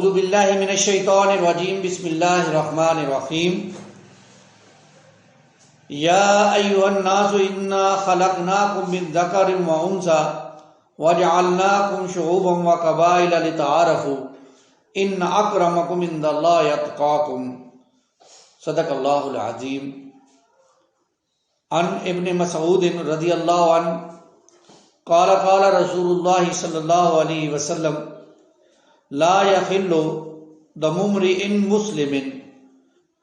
باللہ من الشیطان الرجیم بسم اللہ الرحمن الرحیم یا ایھا الناس انا خلقناکم من ذکر و انثی وجعلناکم شعوبا وقبائل لتعارفوا ان اکرمکم عند اللہ اتقاکم صدق اللہ العظیم۔ عن ابن مسعود رضی اللہ عنہ قال قال رسول اللہ صلی اللہ علیہ وسلم لا يحل دم امرئ مسلم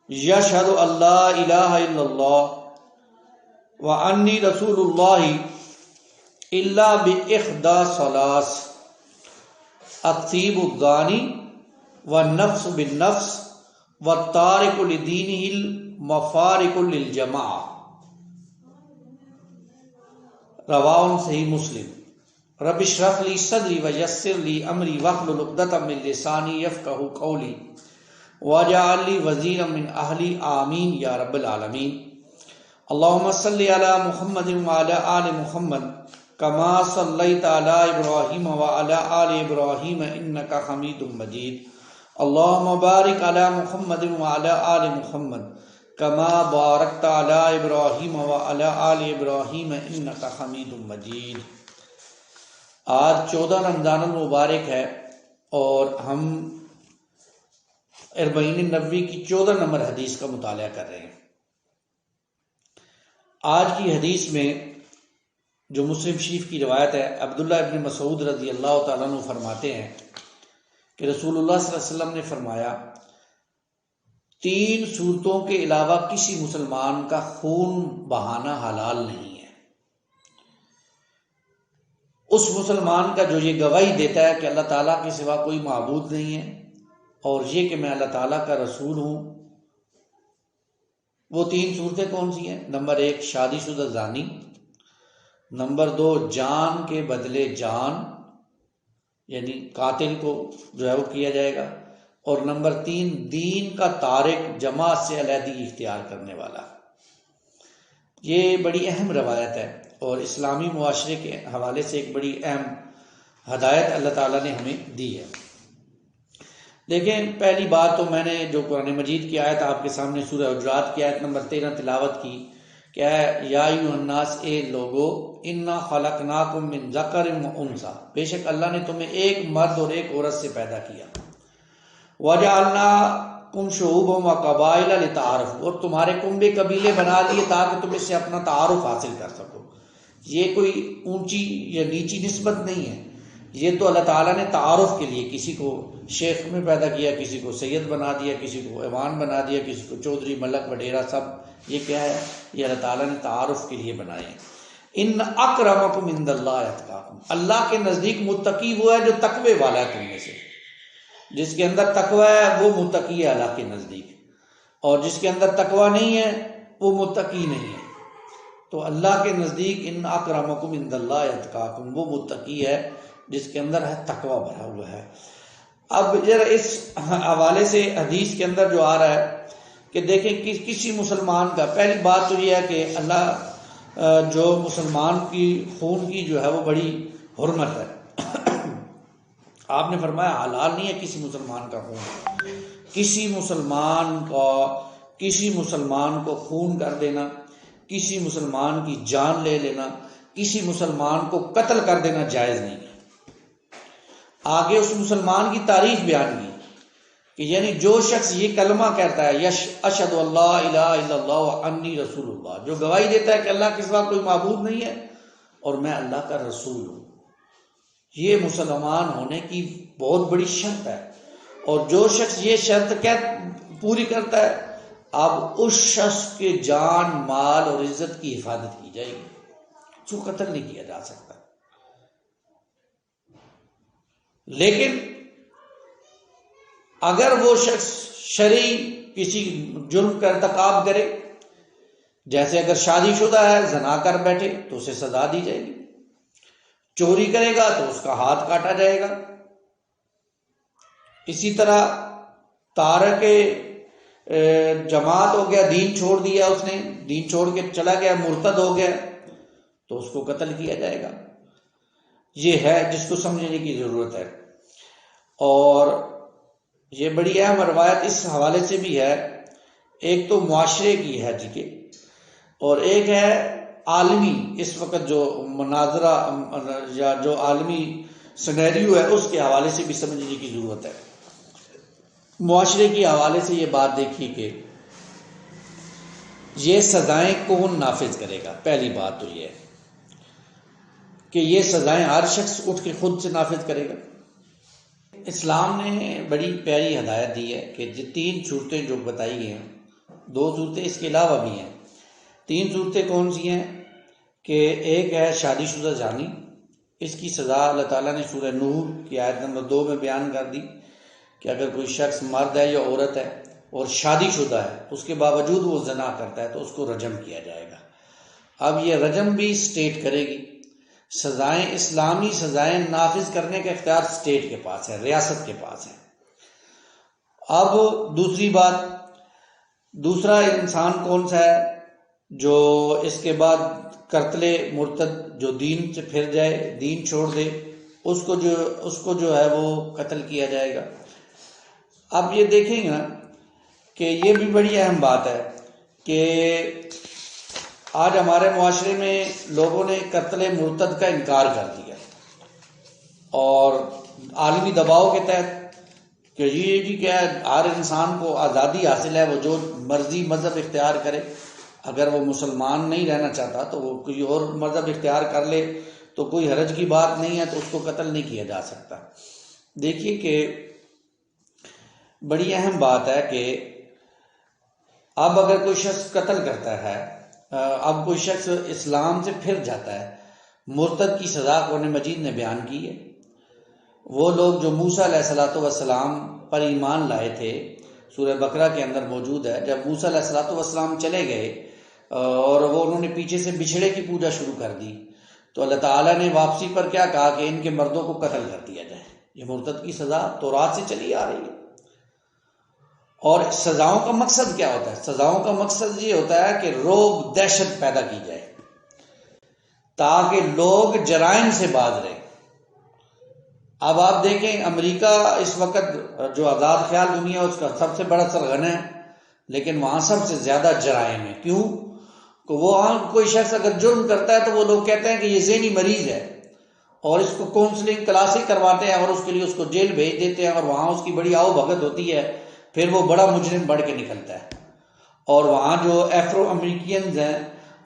یشہد ان لا الہ الا اللہ وانی رسول اللہ الا باحدی ثلاث الطیب الزانی والنفس بالنفس والتارک لدینہ المفارق للجماعہ، رواہ صحیح مسلم۔ رب اشرح لی صدری ویسر لی امری واحلل عقدۃ من لسانی یفقہوا قولی واجعل لی وزیرا من اہلی آمین یا رب العالمین۔ اللہم صلی علی محمد وعلی آل محمد کما صلیت علی ابراہیم وعلی آل ابراہیم انک حمید مجید۔ اللہم بارک علی محمد وعلی آل محمد کما بارکت علی ابراہیم وعلی آل ابراہیم انک حمید مجید۔ آج 14 رمضان المبارک ہے اور ہم 40 نبوی کی 14 نمبر حدیث کا مطالعہ کر رہے ہیں۔ آج کی حدیث میں جو مسلم شریف کی روایت ہے، عبداللہ ابن مسعود رضی اللہ تعالیٰ عنہ فرماتے ہیں کہ رسول اللہ صلی اللہ علیہ وسلم نے فرمایا 3 صورتوں کے علاوہ کسی مسلمان کا خون بہانا حلال نہیں ہے۔ اس مسلمان کا جو یہ گواہی دیتا ہے کہ اللہ تعالیٰ کے سوا کوئی معبود نہیں ہے اور یہ کہ میں اللہ تعالیٰ کا رسول ہوں۔ وہ 3 صورتیں کون سی ہیں؟ نمبر 1 شادی شدہ زانی، نمبر 2 جان کے بدلے جان یعنی قاتل کو جو ہے وہ کیا جائے گا، اور نمبر 3 دین کا تارک جماعت سے علیحدگی اختیار کرنے والا۔ یہ بڑی اہم روایت ہے اور اسلامی معاشرے کے حوالے سے ایک بڑی اہم ہدایت اللہ تعالیٰ نے ہمیں دی ہے۔ دیکھیں، پہلی بات تو میں نے جو قرآن مجید کی آیت آپ کے سامنے سورہ حجرات کی آیت نمبر 13 تلاوت کی، کیا ہے؟ یا ایھا الناس، اے لوگو، انا خلقناکم من ذکر و انثی، بے شک اللہ نے تمہیں ایک مرد اور ایک عورت سے پیدا کیا، وجعلناکم شعوبا و قبائل لتعارفوا، اور تمہارے کنبے قبیلے بنا لیے تاکہ تم اس سے اپنا تعارف حاصل کر سکو۔ یہ کوئی اونچی یا نیچی نسبت نہیں ہے، یہ تو اللہ تعالیٰ نے تعارف کے لیے کسی کو شیخ میں پیدا کیا، کسی کو سید بنا دیا، کسی کو ایوان بنا دیا، کسی کو چودھری ملک وڈیرا، سب یہ کیا ہے؟ یہ اللہ تعالیٰ نے تعارف کے لیے بنائے ہیں۔ ان اکرمکم عند اللہ اتقاکم، اللہ کے نزدیک متقی وہ ہے جو تقوی والا ہے تم میں سے۔ جس کے اندر تقوی ہے وہ متقی ہے اللہ کے نزدیک، اور جس کے اندر تقوی نہیں ہے وہ متقی نہیں ہے۔ تو اللہ کے نزدیک ان اکرمکم عند اللہ اتقاکم، وہ متقی ہے جس کے اندر ہے تقوی بھرا ہوا ہے۔ اب ذرا اس حوالے سے حدیث کے اندر جو آ رہا ہے کہ دیکھیں کسی مسلمان کا، پہلی بات تو یہ ہے کہ اللہ جو مسلمان کی خون کی جو ہے وہ بڑی حرمت ہے۔ آپ نے فرمایا حلال نہیں ہے کسی مسلمان کا خون، کسی مسلمان کو خون کر دینا، کسی مسلمان کی جان لے لینا، کسی مسلمان کو قتل کر دینا جائز نہیں ہے۔ آگے اس مسلمان کی تاریخ بیان کی کہ یعنی جو شخص یہ کلمہ کہتا ہے اشہد ان لا الہ الا اللہ وانی رسول اللہ، جو گواہی دیتا ہے کہ اللہ کے سوا کوئی معبود نہیں ہے اور میں اللہ کا رسول ہوں، یہ مسلمان ہونے کی بہت بڑی شرط ہے۔ اور جو شخص یہ شرط پوری کرتا ہے، اب اس شخص کے جان، مال اور عزت کی حفاظت کی جائے گی، اس کو قتل نہیں کیا جا سکتا۔ لیکن اگر وہ شخص شرعی کسی جرم کا ارتکاب کرے، جیسے اگر شادی شدہ ہے زنا کر بیٹھے تو اسے سزا دی جائے گی، چوری کرے گا تو اس کا ہاتھ کاٹا جائے گا، اسی طرح تارک جماعت ہو گیا، دین چھوڑ دیا، اس نے دین چھوڑ کے چلا گیا، مرتد ہو گیا، تو اس کو قتل کیا جائے گا۔ یہ ہے جس کو سمجھنے کی ضرورت ہے۔ اور یہ بڑی اہم روایت اس حوالے سے بھی ہے، ایک تو معاشرے کی ہے جی کے، اور ایک ہے عالمی اس وقت جو مناظرہ یا جو عالمی سینیریو ہے اس کے حوالے سے بھی سمجھنے کی ضرورت ہے۔ معاشرے کے حوالے سے یہ بات دیکھیے کہ یہ سزائیں کون نافذ کرے گا۔ پہلی بات تو یہ ہے کہ یہ سزائیں ہر شخص اٹھ کے خود سے نافذ کرے گا۔ اسلام نے بڑی پیاری ہدایت دی ہے کہ یہ 3 صورتیں جو بتائی گئی ہیں، 2 صورتیں اس کے علاوہ بھی ہیں۔ 3 صورتیں کون سی ہیں کہ ایک ہے شادی شدہ زانی، اس کی سزا اللہ تعالیٰ نے سورہ نور کی آیت نمبر 2 میں بیان کر دی کہ اگر کوئی شخص مرد ہے یا عورت ہے اور شادی شدہ ہے، اس کے باوجود وہ زنا کرتا ہے تو اس کو رجم کیا جائے گا۔ اب یہ رجم بھی اسٹیٹ کرے گی۔ سزائیں، اسلامی سزائیں نافذ کرنے کا اختیار اسٹیٹ کے پاس ہے، ریاست کے پاس ہے۔ اب دوسری بات، دوسرا انسان کون سا ہے جو اس کے بعد قتل مرتد، جو دین سے پھر جائے، دین چھوڑ دے، اس کو جو ہے وہ قتل کیا جائے گا۔ اب یہ دیکھیں گے نا کہ یہ بھی بڑی اہم بات ہے کہ آج ہمارے معاشرے میں لوگوں نے قتل مرتد کا انکار کر دیا، اور عالمی دباؤ کے تحت کہ یہ جی کیا ہے، ہر انسان کو آزادی حاصل ہے، وہ جو مرضی مذہب اختیار کرے، اگر وہ مسلمان نہیں رہنا چاہتا تو وہ کوئی اور مذہب اختیار کر لے تو کوئی حرج کی بات نہیں ہے، تو اس کو قتل نہیں کیا جا سکتا۔ دیکھیے کہ بڑی اہم بات ہے کہ اب اگر کوئی شخص قتل کرتا ہے، اب کوئی شخص اسلام سے پھر جاتا ہے، مرتد کی سزا قرآن مجید نے بیان کی ہے۔ وہ لوگ جو موسیٰ علیہ السلام پر ایمان لائے تھے، سورہ بقرہ کے اندر موجود ہے، جب موسیٰ علیہ السلام چلے گئے اور وہ انہوں نے پیچھے سے بچھڑے کی پوجا شروع کر دی، تو اللہ تعالیٰ نے واپسی پر کیا کہا کہ ان کے مردوں کو قتل کر دیا جائے۔ یہ مرتد کی سزا تورات سے چلی آ رہی ہے۔ اور سزاؤں کا مقصد کیا ہوتا ہے؟ سزاؤں کا مقصد یہ ہوتا ہے کہ روب دہشت پیدا کی جائے تاکہ لوگ جرائم سے باز رہیں۔ اب آپ دیکھیں امریکہ اس وقت جو آزاد خیال دنیا اس کا سب سے بڑا سرغنہ ہے، لیکن وہاں سب سے زیادہ جرائم ہے۔ کیوں؟ کہ وہاں کوئی شخص اگر جرم کرتا ہے تو وہ لوگ کہتے ہیں کہ یہ ذہنی مریض ہے، اور اس کو کاؤنسلنگ کلاسیں کرواتے ہیں اور اس کے لیے اس کو جیل بھیج دیتے ہیں، اور وہاں اس کی بڑی آؤ بھگت ہوتی ہے، پھر وہ بڑا مجرم بڑھ کے نکلتا ہے۔ اور وہاں جو ایفرو امریکینز ہیں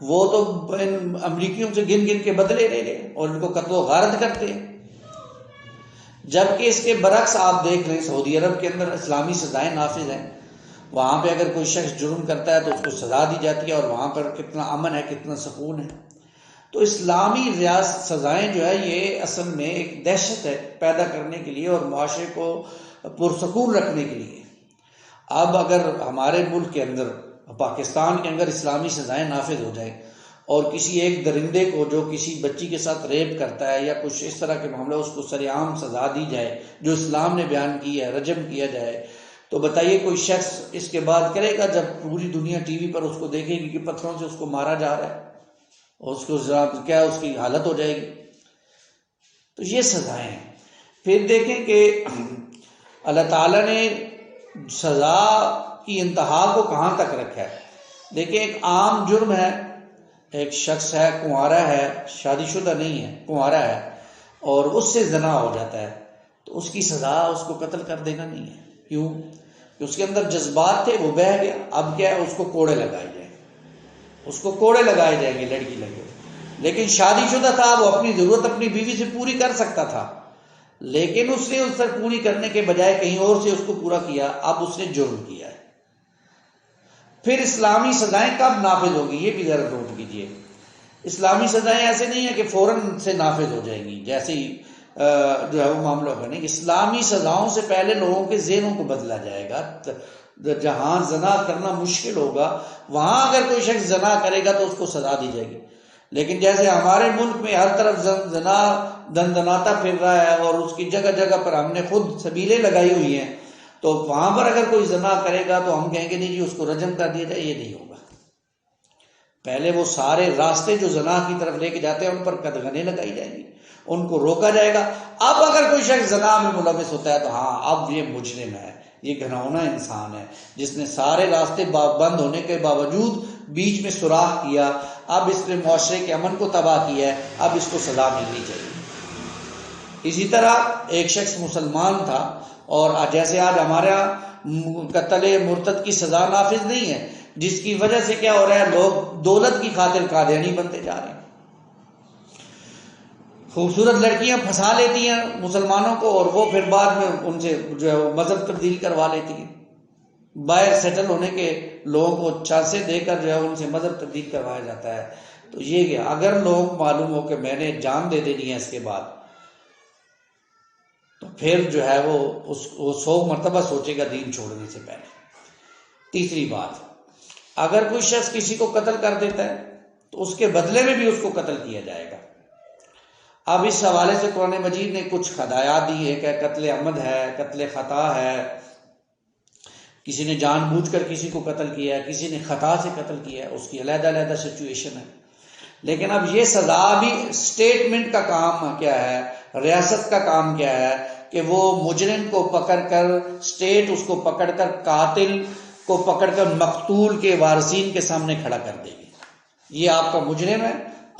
وہ تو ان امریکیوں سے گن گن کے بدلے لے رہے اور ان کو قتل و غارت کرتے ہیں۔ جبکہ اس کے برعکس آپ دیکھ لیں سعودی عرب کے اندر اسلامی سزائیں نافذ ہیں، وہاں پہ اگر کوئی شخص جرم کرتا ہے تو اس کو سزا دی جاتی ہے، اور وہاں پر کتنا امن ہے، کتنا سکون ہے۔ تو اسلامی ریاست سزائیں جو ہے یہ اصل میں ایک دہشت ہے پیدا کرنے کے لیے اور معاشرے کو پرسکون رکھنے کے لیے۔ اب اگر ہمارے ملک کے اندر، پاکستان کے اندر اسلامی سزائیں نافذ ہو جائیں اور کسی ایک درندے کو جو کسی بچی کے ساتھ ریپ کرتا ہے یا کچھ اس طرح کے معاملہ، اس کو سرعام سزا دی جائے جو اسلام نے بیان کی ہے، رجم کیا جائے، تو بتائیے کوئی شخص اس کے بعد کرے گا جب پوری دنیا ٹی وی پر اس کو دیکھے گی کہ پتھروں سے اس کو مارا جا رہا ہے، اور اس کو کیا اس کی حالت ہو جائے گی۔ تو یہ سزائیں ہیں۔ پھر دیکھیں کہ اللہ تعالیٰ نے سزا کی انتہا کو کہاں تک رکھا ہے۔ دیکھیں ایک عام جرم ہے، ایک شخص ہے، کنوارا ہے، شادی شدہ نہیں ہے، کنوارا ہے، اور اس سے زنا ہو جاتا ہے، تو اس کی سزا اس کو قتل کر دینا نہیں ہے۔ کیوں؟ کہ اس کے اندر جذبات تھے، وہ بہہ گیا، اب کیا ہے، اس کو کوڑے لگائے جائیں، اس کو کوڑے لگائے جائیں گے، لڑکی لگے۔ لیکن شادی شدہ تھا، وہ اپنی ضرورت اپنی بیوی سے پوری کر سکتا تھا، لیکن اس نے اس سے پوری کرنے کے بجائے کہیں اور سے اس کو پورا کیا، اب اس نے جرم کیا ہے۔ پھر اسلامی سزائیں کب نافذ ہوگی یہ بھی ذرا نوٹ کیجیے۔ اسلامی سزائیں ایسے نہیں ہیں کہ فوراً سے نافذ ہو جائیں گی جیسے ہی جو ہے وہ معاملہ ہوگا، نہیں، اسلامی سزاؤں سے پہلے لوگوں کے ذہنوں کو بدلا جائے گا۔ جہاں زنا کرنا مشکل ہوگا وہاں اگر کوئی شخص زنا کرے گا تو اس کو سزا دی جائے گی، لیکن جیسے ہمارے ملک میں ہر طرف زنا دندناتا پھر رہا ہے اور اس کی جگہ جگہ پر ہم نے خود سبیلیں لگائی ہوئی ہیں، تو وہاں پر اگر کوئی زنا کرے گا تو ہم کہیں گے نہیں جی اس کو رجم کر دیا جائے، یہ نہیں ہوگا۔ پہلے وہ سارے راستے جو زنا کی طرف لے کے جاتے ہیں ان پر قدغنیں لگائی جائیں گی، ان کو روکا جائے گا۔ اب اگر کوئی شخص زنا میں ملوث ہوتا ہے تو ہاں اب یہ مجرم ہے، یہ گھناؤنا انسان ہے جس نے سارے راستے بند ہونے کے باوجود بیچ میں سوراخ کیا، اب اس نے معاشرے کے امن کو تباہ کیا ہے، اب اس کو سزا ملنی چاہیے۔ اسی طرح ایک شخص مسلمان تھا، اور جیسے آج ہمارا قتل مرتد کی سزا نافذ نہیں ہے، جس کی وجہ سے کیا ہو رہا ہے، لوگ دولت کی خاطر قادیانی بنتے جا رہے ہیں، خوبصورت لڑکیاں پھنسا لیتی ہیں مسلمانوں کو، اور وہ پھر بعد میں ان سے جو ہے مذہب تبدیل کروا لیتی ہیں، باہر سیٹل ہونے کے لوگوں کو چانسے دے کر جو ہے ان سے مذہب تبدیل کروایا جاتا ہے۔ تو یہ کہ اگر لوگ معلوم ہو کہ میں نے جان دے دینی ہے اس کے بعد، تو پھر جو ہے وہ 100 مرتبہ سوچے گا دین چھوڑنے سے پہلے۔ تیسری بات، اگر کوئی شخص کسی کو قتل کر دیتا ہے تو اس کے بدلے میں بھی اس کو قتل کیا جائے گا۔ اب اس حوالے سے قرآن مجید نے کچھ ہدایات دی ہے کہ قتل عمد ہے، قتل خطا ہے، کسی نے جان بوجھ کر کسی کو قتل کیا ہے، کسی نے خطا سے قتل کیا ہے، اس کی علیحدہ علیحدہ سچویشن ہے۔ لیکن اب یہ سزا بھی اسٹیٹمنٹ کا کام کیا ہے، ریاست کا کام کیا ہے کہ وہ مجرم کو پکڑ کر، اسٹیٹ اس کو پکڑ کر، قاتل کو پکڑ کر مقتول کے وارثین کے سامنے کھڑا کر دے گی۔ یہ آپ کا مجرم ہے،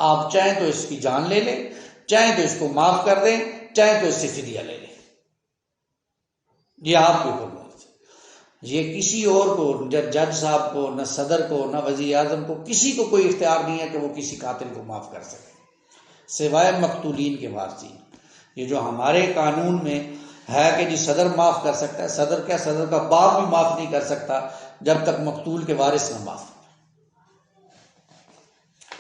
آپ چاہیں تو اس کی جان لے لیں، چاہیں تو اس کو معاف کر دیں، چاہیں تو اس سے فدیہ لے لیں، یہ آپ کے اوپر۔ یہ کسی اور کو، جج صاحب کو، نہ صدر کو، نہ وزیر اعظم کو، کسی کو کوئی اختیار نہیں ہے کہ وہ کسی قاتل کو معاف کر سکے سوائے مقتولین کے وارثین۔ یہ جو ہمارے قانون میں ہے کہ جی صدر معاف کر سکتا ہے، صدر کیا، صدر کا باپ بھی معاف نہیں کر سکتا جب تک مقتول کے وارث نہ معاف،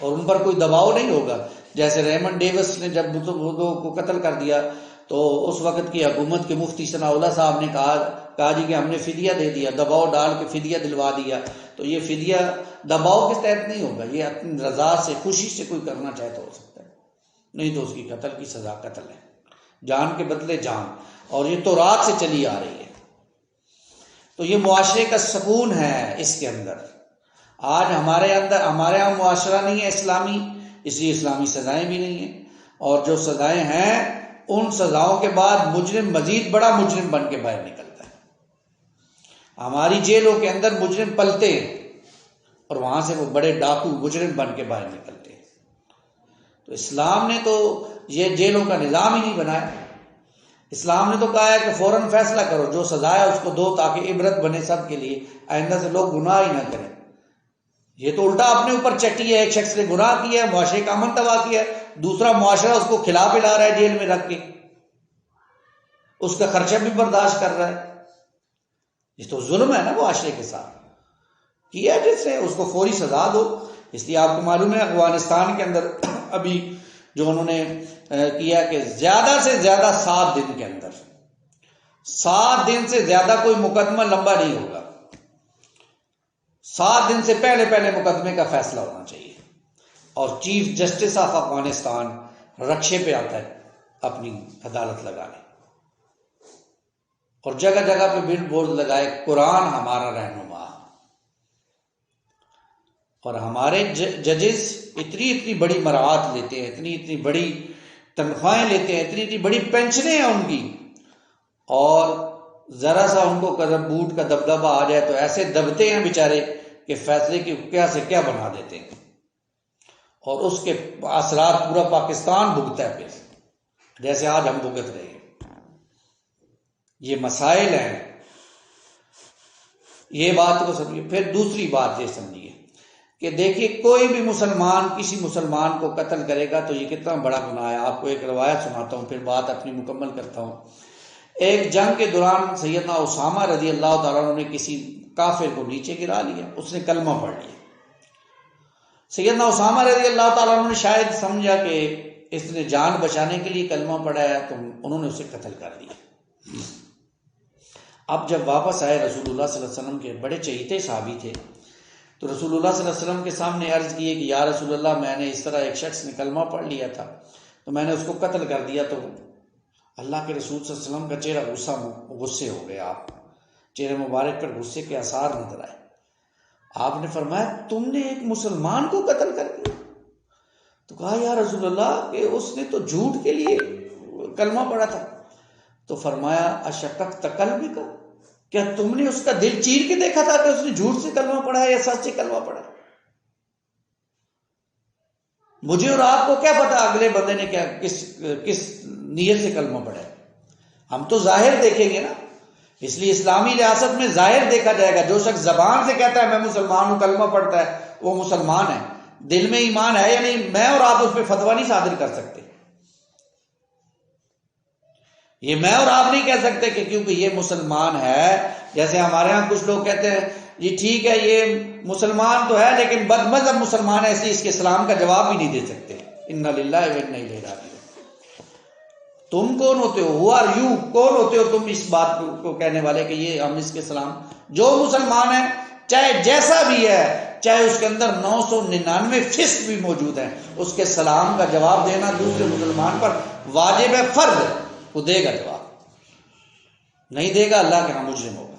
اور ان پر کوئی دباؤ نہیں ہوگا۔ جیسے ریمنڈ ڈیوس نے جب بدھو کو قتل کر دیا تو اس وقت کی حکومت کے مفتی ثناء اللہ صاحب نے کہا جی کہ ہم نے فدیہ دے دیا، دباؤ ڈال کے فدیہ دلوا دیا۔ تو یہ فدیہ دباؤ کے تحت نہیں ہوگا، یہ اپنی رضا سے، خوشی سے کوئی کرنا چاہے تو ہو سکتا ہے، نہیں تو اس کی قتل کی سزا قتل ہے، جان کے بدلے جان، اور یہ تو رات سے چلی آ رہی ہے۔ تو یہ معاشرے کا سکون ہے اس کے اندر۔ آج ہمارے یہاں معاشرہ نہیں ہے اسلامی، اس لیے اسلامی سزائیں بھی نہیں ہیں، اور جو سزائیں ہیں ان سزاؤں کے بعد مجرم مزید بڑا مجرم بن کے باہر نکلتا ہے۔ ہماری جیلوں کے اندر مجرم پلتے ہیں اور وہاں سے وہ بڑے ڈاکو مجرم بن کے باہر نکلتے ہیں۔ تو اسلام نے تو یہ جیلوں کا نظام ہی نہیں بنایا۔ اسلام نے تو کہا ہے کہ فوراً فیصلہ کرو، جو سزا ہے اس کو دو تاکہ عبرت بنے سب کے لیے، آئندہ سے لوگ گناہ ہی نہ کریں۔ یہ تو الٹا اپنے اوپر چٹی ہے، ایک شخص نے گناہ کیا ہے، معاشرے کا امن تباہ کیا ہے، دوسرا معاشرہ اس کو کھلا پلا رہا ہے جیل میں رکھ کے، اس کا خرچہ بھی برداشت کر رہا ہے۔ یہ تو ظلم ہے نا معاشرے کے ساتھ، کیا جس سے اس کو فوری سزا دو۔ اس لیے آپ کو معلوم ہے افغانستان کے اندر ابھی جو انہوں نے کیا کہ زیادہ سے زیادہ 7 دن کے اندر، 7 دن سے زیادہ کوئی مقدمہ لمبا نہیں ہوگا، 7 دن سے پہلے مقدمے کا فیصلہ ہونا چاہیے، اور چیف جسٹس آف افغانستان رکشے پہ آتا ہے اپنی عدالت لگانے، اور جگہ جگہ پہ بل بورڈ لگائے قرآن ہمارا رہنما۔ اور ہمارے ججز اتنی بڑی مراعات لیتے ہیں، اتنی بڑی تنخواہیں لیتے ہیں، اتنی بڑی پینشنیں ہیں ان کی، اور ذرا سا ان کو قدم بوٹ کا دبدبہ آ جائے تو ایسے دبتے ہیں بیچارے کہ فیصلے کی کیا سے کیا بنا دیتے ہیں، اور اس کے اثرات پورا پاکستان بھگتا ہے پھر، جیسے آج ہم بھگت رہے ہیں۔ یہ مسائل ہیں، یہ بات کو سمجھیے۔ پھر دوسری بات یہ سمجھیے کہ دیکھیے کوئی بھی مسلمان کسی مسلمان کو قتل کرے گا تو یہ کتنا بڑا گناہ ہے۔ آپ کو ایک روایت سناتا ہوں، پھر بات اپنی مکمل کرتا ہوں۔ ایک جنگ کے دوران سیدنا اسامہ رضی اللہ تعالیٰ عنہ نے کسی کافر کو نیچے گرا لیا، اس نے کلمہ پڑھ لیا۔ سیدنا اسامہ رضی اللہ تعالیٰ عنہ نے شاید سمجھا کہ اس نے جان بچانے کے لیے کلمہ پڑھا ہے، تو انہوں نے اسے قتل کر دیا۔ اب جب واپس آئے رسول اللہ صلی اللہ علیہ وسلم کے بڑے چہیتے صحابی تھے، تو رسول اللہ صلی اللہ علیہ وسلم کے سامنے عرض کیے کہ یا رسول اللہ، میں نے اس طرح ایک شخص نے کلمہ پڑھ لیا تھا تو میں نے اس کو قتل کر دیا۔ تو اللہ کے رسول صلی اللہ علیہ وسلم کا چہرہ غصے ہو گیا، آپ چہرے مبارک پر غصے کے آثار نظر آئے۔ آپ نے فرمایا تم نے ایک مسلمان کو قتل کر دیا؟ تو کہا یا رسول اللہ کہ اس نے تو جھوٹ کے لیے کلمہ پڑھا تھا۔ تو فرمایا اشققت قلبک، کیا تم نے اس کا دل چیر کے دیکھا تھا کہ اس نے جھوٹ سے کلمہ پڑھا ہے یا سچ سے کلمہ پڑھا ہے؟ مجھے اور آپ کو کیا پتا اگلے بندے نے کیا کس نیت سے کلمہ پڑھا ہے؟ ہم تو ظاہر دیکھیں گے نا. اس لیے اسلامی ریاست میں ظاہر دیکھا جائے گا. جو شخص زبان سے کہتا ہے میں مسلمان ہوں، کلمہ پڑھتا ہے، وہ مسلمان ہے. دل میں ایمان ہے یا نہیں، میں اور آپ اس پہ فتویٰ نہیں صادر کر سکتے. یہ میں اور آپ نہیں کہہ سکتے کہ کیونکہ یہ مسلمان ہے. جیسے ہمارے ہاں کچھ لوگ کہتے ہیں یہ ٹھیک ہے یہ مسلمان تو ہے لیکن بد مذہب مسلمان ہے، اس لیے اس کے اسلام کا جواب بھی نہیں دے سکتے. انا للہ و انا الیہ راجعون. تم کون ہوتے ہو؟ ہو آر یو، کون ہوتے ہو تم اس بات کو کہنے والے کہ یہ ہم اس کے سلام؟ جو مسلمان ہے چاہے جیسا بھی ہے، چاہے اس کے اندر 999 فسق بھی موجود ہیں، اس کے سلام کا جواب دینا دوسرے مسلمان پر واجب ہے، فرض ہے. وہ دے گا جواب، نہیں دے گا اللہ کے ہاں مجرم ہوگا.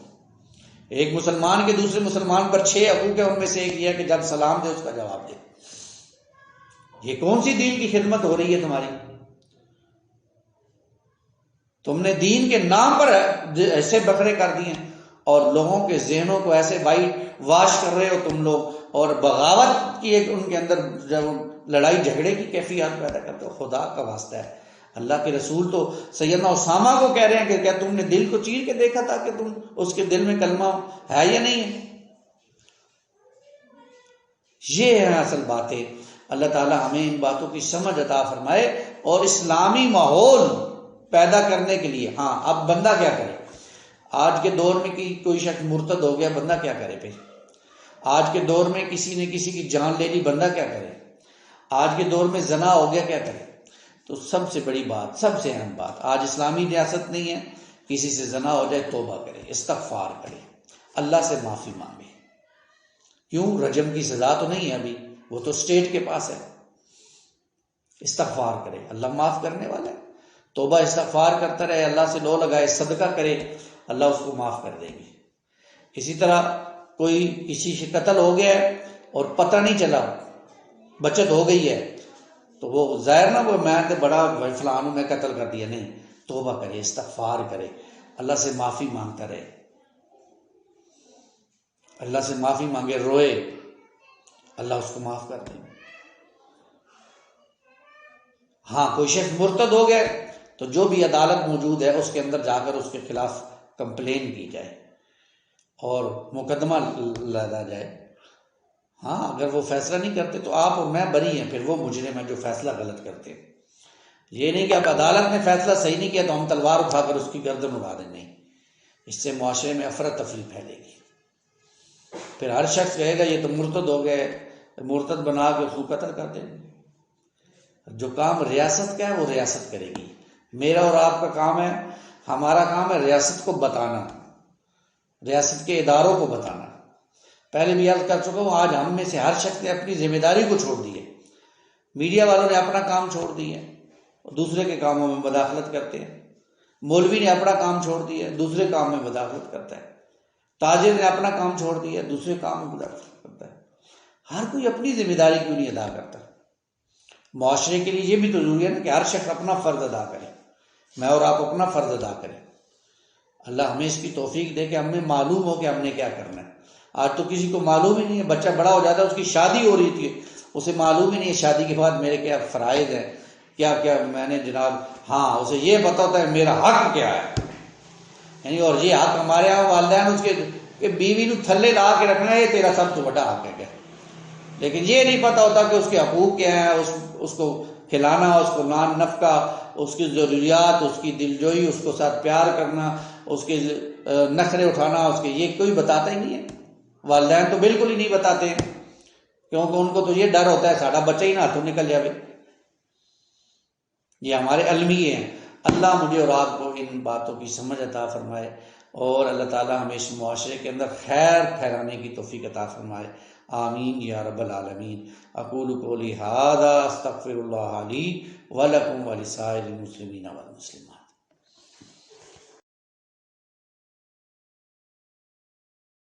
ایک مسلمان کے دوسرے مسلمان پر 6 حقوق ہے، ان میں سے ایک یہ ہے کہ جب سلام دے اس کا جواب دے. یہ کون سی دین کی خدمت ہو رہی ہے تمہاری؟ تم نے دین کے نام پر ایسے بکرے کر دیے اور لوگوں کے ذہنوں کو ایسے وائٹ واش کر رہے ہو تم لوگ، اور بغاوت کی ایک ان کے اندر جب لڑائی جھگڑے کی کیفیات پیدا کرتے ہو. خدا کا واسطہ ہے، اللہ کے رسول تو سیدنا اسامہ کو کہہ رہے ہیں کہ کیا تم نے دل کو چیر کے دیکھا تھا کہ تم اس کے دل میں کلمہ ہے یا نہیں ہے؟ یہ ہے اصل باتیں. اللہ تعالی ہمیں ان باتوں کی سمجھ عطا فرمائے اور اسلامی ماحول پیدا کرنے کے لیے. ہاں اب بندہ کیا کرے؟ آج کے دور میں کوئی شخص مرتد ہو گیا، بندہ کیا کرے؟ پھر آج کے دور میں کسی نے کسی کی جان لے لی، بندہ کیا کرے؟ آج کے دور میں زنا ہو گیا، کیا کرے؟ تو سب سے بڑی بات، سب سے اہم بات، آج اسلامی ریاست نہیں ہے، کسی سے زنا ہو جائے توبہ کرے، استغفار کرے، اللہ سے معافی مانگے. کیوں؟ رجم کی سزا تو نہیں ہے ابھی، وہ تو اسٹیٹ کے پاس ہے. استغفار کرے، اللہ معاف کرنے والا ہے. توبہ استغفار کرتا رہے، اللہ سے لو لگائے، صدقہ کرے، اللہ اس کو معاف کر دیں گے. اسی طرح کوئی کسی سے قتل ہو گیا ہے اور پتہ نہیں چلا، بچت ہو گئی ہے، تو وہ ظاہر نہ وہ میں تو بڑا فلان ہوں میں قتل کر دیا، نہیں. توبہ کرے، استغفار کرے، اللہ سے معافی مانگتا رہے، اللہ سے معافی مانگے، روئے، اللہ اس کو معاف کر دیں. ہاں کوئی شخص مرتد ہو گئے تو جو بھی عدالت موجود ہے اس کے اندر جا کر اس کے خلاف کمپلین کی جائے اور مقدمہ لگا جائے. ہاں اگر وہ فیصلہ نہیں کرتے تو آپ اور میں بری ہیں، پھر وہ مجرم ہیں جو فیصلہ غلط کرتے ہیں. یہ نہیں کہ اب عدالت نے فیصلہ صحیح نہیں کیا تو ہم تلوار اٹھا کر اس کی گردن اڑا دیں، نہیں. اس سے معاشرے میں افراتفری پھیلے گی. پھر ہر شخص کہے گا یہ تو مرتد ہو گئے، مرتد بنا کے اس کو قتل کر دیں. جو کام ریاست کا ہے وہ ریاست کرے گی. میرا اور آپ کا کام ہے، ہمارا کام ہے ریاست کو بتانا، ریاست کے اداروں کو بتانا. پہلے بھی عرض کر چکا ہوں، آج ہم میں سے ہر شخص نے اپنی ذمہ داری کو چھوڑ دی ہے. میڈیا والوں نے اپنا کام چھوڑ دی ہے، دوسرے کے کاموں میں مداخلت کرتے ہیں. مولوی نے اپنا کام چھوڑ دیا ہے، دوسرے کام میں مداخلت کرتا ہے. تاجر نے اپنا کام چھوڑ دیا ہے، دوسرے کام میں مداخلت کرتا ہے. ہر کوئی اپنی ذمہ داری کیوں نہیں ادا کرتا؟ معاشرے کے لیے یہ بھی تو ضروری ہے نا کہ ہر شخص اپنا فرض ادا کرے. میں اور آپ اپنا فرض ادا کریں. اللہ ہمیں اس کی توفیق دے کہ ہمیں معلوم ہو کہ ہم نے کیا کرنا ہے. آج تو کسی کو معلوم ہی نہیں ہے. بچہ بڑا ہو جاتا ہے، اس کی شادی ہو رہی تھی، اسے معلوم ہی نہیں ہے شادی کے بعد میرے کیا فرائض ہیں، کیا کیا میں نے جناب. ہاں اسے یہ پتہ ہوتا ہے میرا حق کیا ہے، یعنی اور یہ حق ہمارے یہاں والدین اس کے کہ بیوی نو تھلے لا کے رکھنا ہے، یہ تیرا سب سے بڑا حق ہے کیا. لیکن یہ نہیں پتہ ہوتا کہ اس کے حقوق کیا ہیں، اس کو کھلانا، اس کو نان نفقہ، اس کی ضروریات، اس کی دلجوئی، اس کو ساتھ پیار کرنا، اس کے نخرے اٹھانا، اس کے یہ کوئی بتاتا ہی نہیں ہے. والدین تو بالکل ہی نہیں بتاتے ہیں، کیونکہ ان کو تو یہ ڈر ہوتا ہے ساڑھا بچہ ہی نہ ہاتھوں نکل جائے. یہ ہمارے المیے ہیں. اللہ مجھے اور آپ کو ان باتوں کی سمجھ عطا فرمائے اور اللہ تعالی ہمیں اس معاشرے کے اندر خیر پھیلانے کی توفیق عطا فرمائے. آمین یا رب العالمین. اقول قولی ھذا استغفر اللہ لی ولکم ولسائر المسلمین والمسلمات.